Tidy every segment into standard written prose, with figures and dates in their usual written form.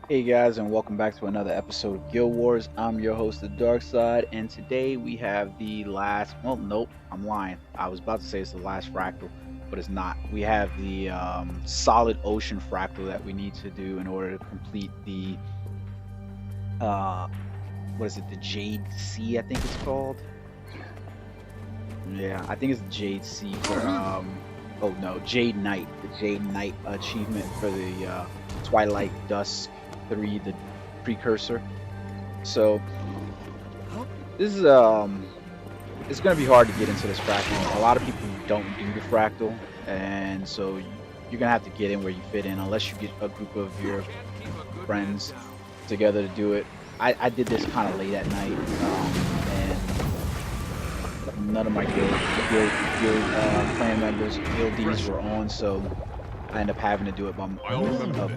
Hey guys, and welcome back to another episode of Guild Wars. I'm your host, the Dark Side, and today we have the last. Well, nope, I'm lying. I was about to say it's the last fractal, but it's not. We have the Solid Ocean Fractal that we need to do in order to complete the uh, what is it? The Jade Sea, I think it's called. Yeah, I think it's Jade Sea for Oh no, Jade Night, the Jade Night achievement for the Twilight Dusk 3, the precursor. So this is it's gonna be hard to get into this fractal. A lot of people don't do the fractal, and so you're gonna have to get in where you fit in unless you get a group of your friends together to do it. I did this kind of late at night, and none of my guild clan members, guildies were on, so I ended up having to do it by a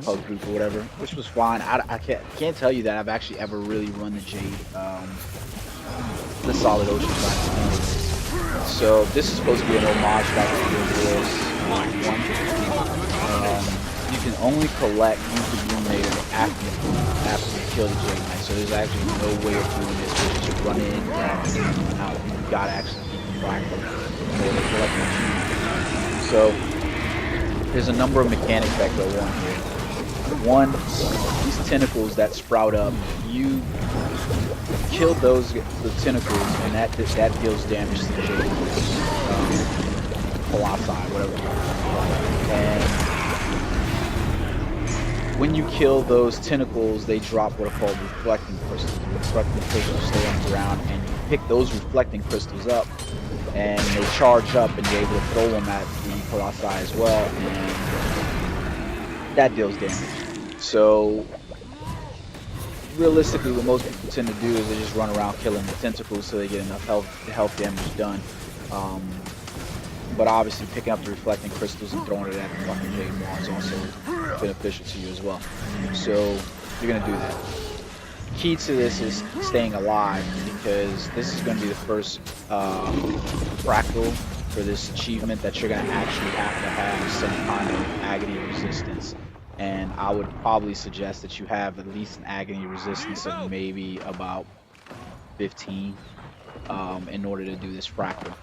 pub group or whatever, which was fine. I can't tell you that I've actually ever really run the Jade, the Solid Ocean Fractal. So this is supposed to be an homage back to Guild Wars 1. You can only collect use the gloominator after you kill the Jade Knight. So there's actually no way of doing this. You just run in, grab it, and out. You gotta actually keep the fractal in order to collect the. So there's a number of mechanics that go on here. One, these tentacles that sprout up, you kill those the tentacles, and that deals damage to the Jade Colossi, whatever. And when you kill those tentacles, they drop what are called reflecting crystals. Reflecting crystals stay on the ground, and you pick those reflecting crystals up, and they charge up, and you're able to throw them at the Colossi as well, and that deals damage. So realistically, what most people tend to do is they just run around killing the tentacles so they get enough health damage done. But obviously, picking up the reflecting crystals and throwing it at the fucking Jade Maw is also beneficial to you as well. So you're gonna do that. Key to this is staying alive, because this is going to be the first fractal for this achievement that you're going to actually have some kind of agony resistance. And I would probably suggest that you have at least an agony resistance of maybe about 15 in order to do this fractal.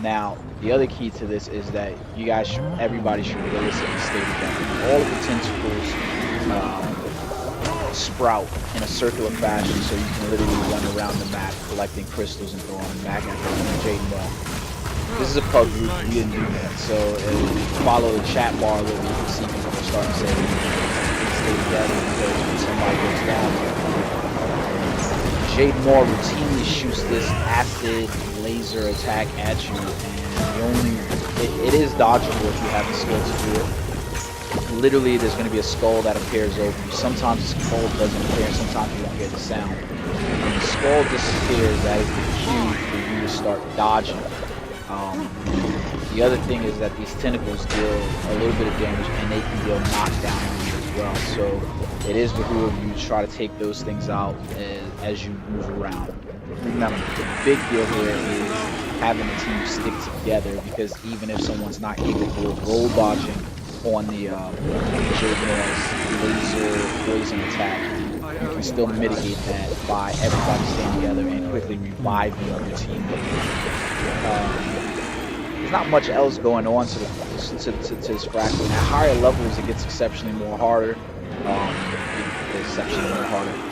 Now, the other key to this is that everybody should realistically stay together. All of the tentacles sprout in a circular fashion, so you can literally run around the map collecting crystals and throwing them back at the Jade Maw. This is a pub group, we didn't do that, so follow the chat bar where we can see people start to say stay together, because when somebody goes down, Jade Maw routinely shoots this acid laser attack at you, and it is dodgeable if you have the skill to do it. Literally, there's going to be a skull that appears over you. Sometimes the skull doesn't appear, sometimes you don't hear the sound. When the skull disappears, that is the cue for you to start dodging. The other thing is that these tentacles deal a little bit of damage, and they can deal knockdown on you as well. So it is behoove you to try to take those things out as you move around. Remember, the big deal here is having the team stick together, because even if someone's not capable of roll dodging on the Jade Maw's laser poison attack, you can still mitigate that by everybody staying together and quickly reviving your team. There's not much else going on to this fractal. At higher levels, it gets exceptionally more harder.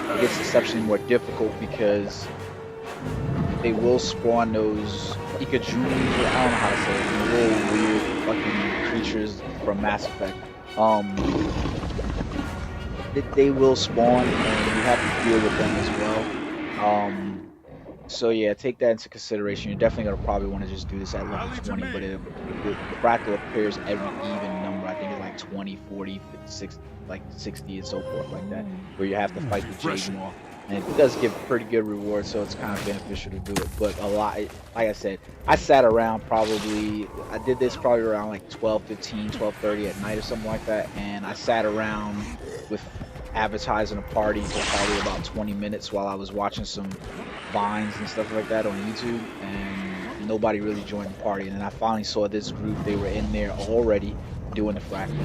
It gets exceptionally more difficult, because they will spawn those Ikajunis, or I don't know how to say it, little weird fucking creatures from Mass Effect. They will spawn, and you have to deal with them as well. So yeah, take that into consideration. You're definitely gonna probably want to just do this at level 20, but the fractal appears every even number. I think it's like 20, 40, 56, like 60, and so forth like that, where you have to fight the Jade Maw. And it does give pretty good reward, so it's kind of beneficial to do it. But a lot, like I said, I sat around I did this probably around like 12:15, 12:30 at night or something like that, and I sat around with advertising a party for probably about 20 minutes while I was watching some vines and stuff like that on YouTube, and nobody really joined the party. And then I finally saw this group. They were in there already doing the fractal.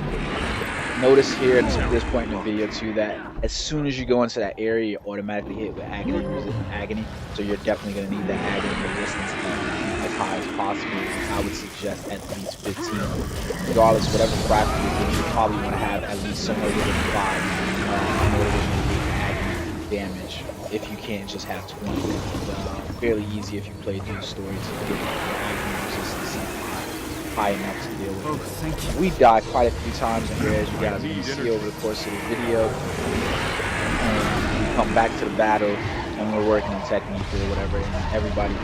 Notice here at this point in the video too that as soon as you go into that area, you're automatically hit with agony. So you're definitely going to need that agony resistance as high as possible. I would suggest at least 15. Regardless, whatever fractal you probably want to have at least somewhere within 5 in order to mitigate agony damage. If you can't just have 20, it's fairly easy if you play through the story to get agony resistance high enough to deal with. Oh, thank you. We died quite a few times in here, as you guys can see over the course of the video. And we come back to the battle, and we're working on technique or whatever, and everybody,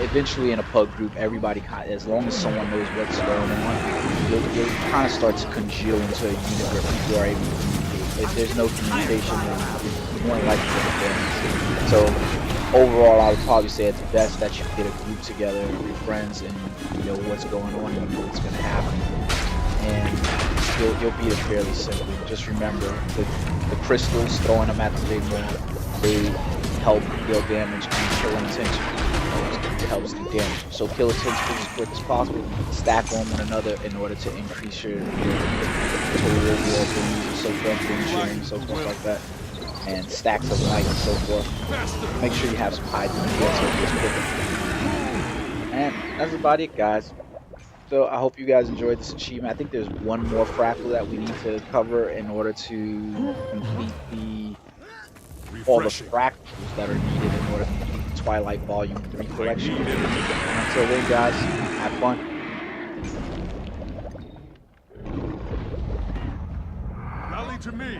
eventually in a pug group, everybody, as long as someone knows what's going on, you'll kind of start to congeal into a unit where people are able to communicate. If there's no communication, then you're more likely to get damage. So overall, I would probably say it's best that you get a group together with your friends and you know what's going on, you know what's going to happen, and you'll beat it fairly simply. Just remember, the crystals, throwing them at the Jade Maw, they help deal damage, and killing tentacles helps do damage. So kill a tentacle as quick as possible, stack on one another in order to increase your total overall damage, so forth, sharing, so forth like that. And stacks of light and so forth. Make sure you have some high DPS so it gets quicker. And that's about it, guys. So I hope you guys enjoyed this achievement. I think there's one more fractal that we need to cover in order to complete all the fractals that are needed in order to complete the Twilight Volume 3 collection. And until then, guys, have fun. Rally to me.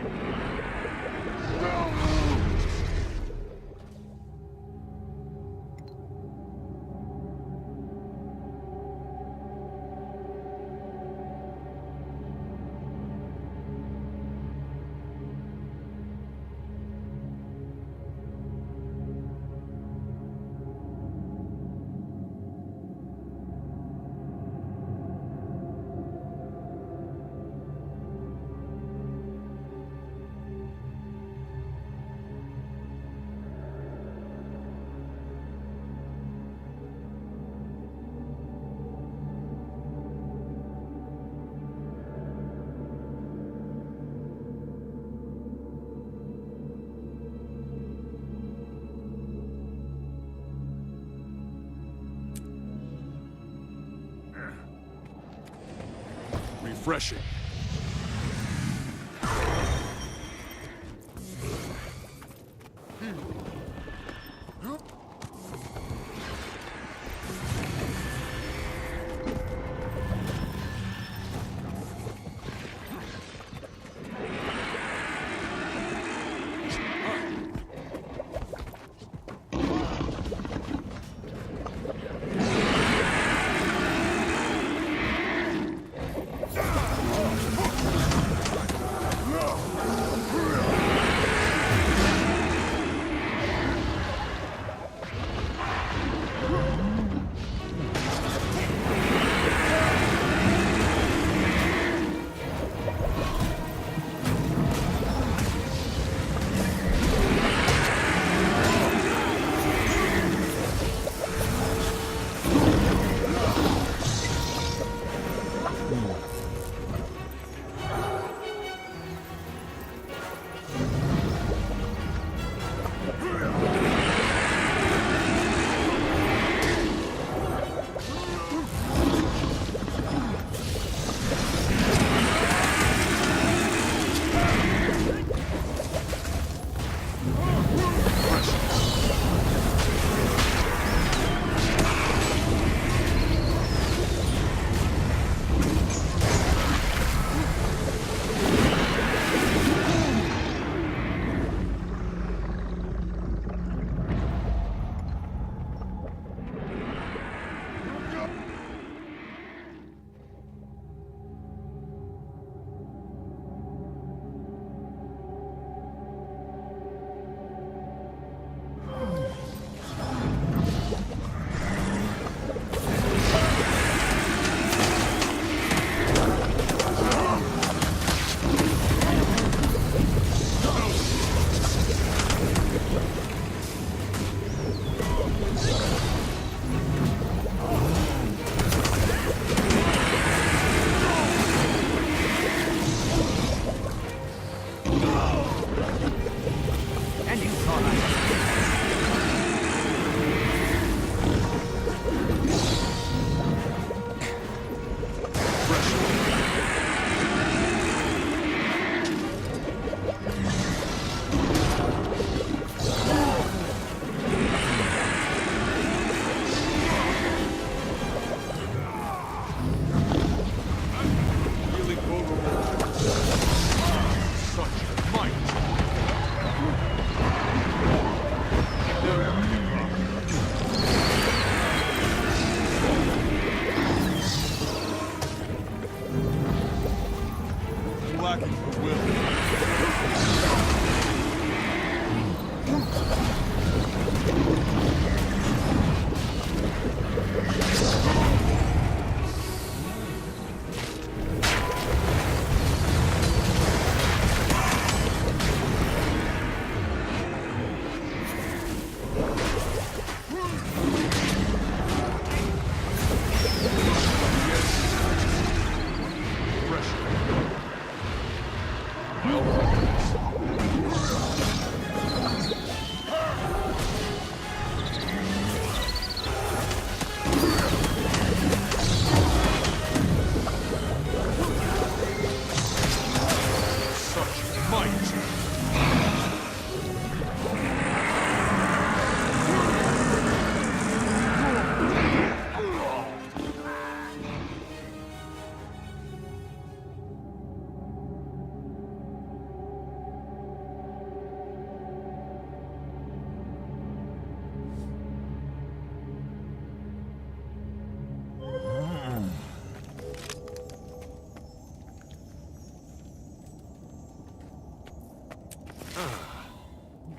Refreshing.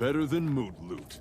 Better than mood loot.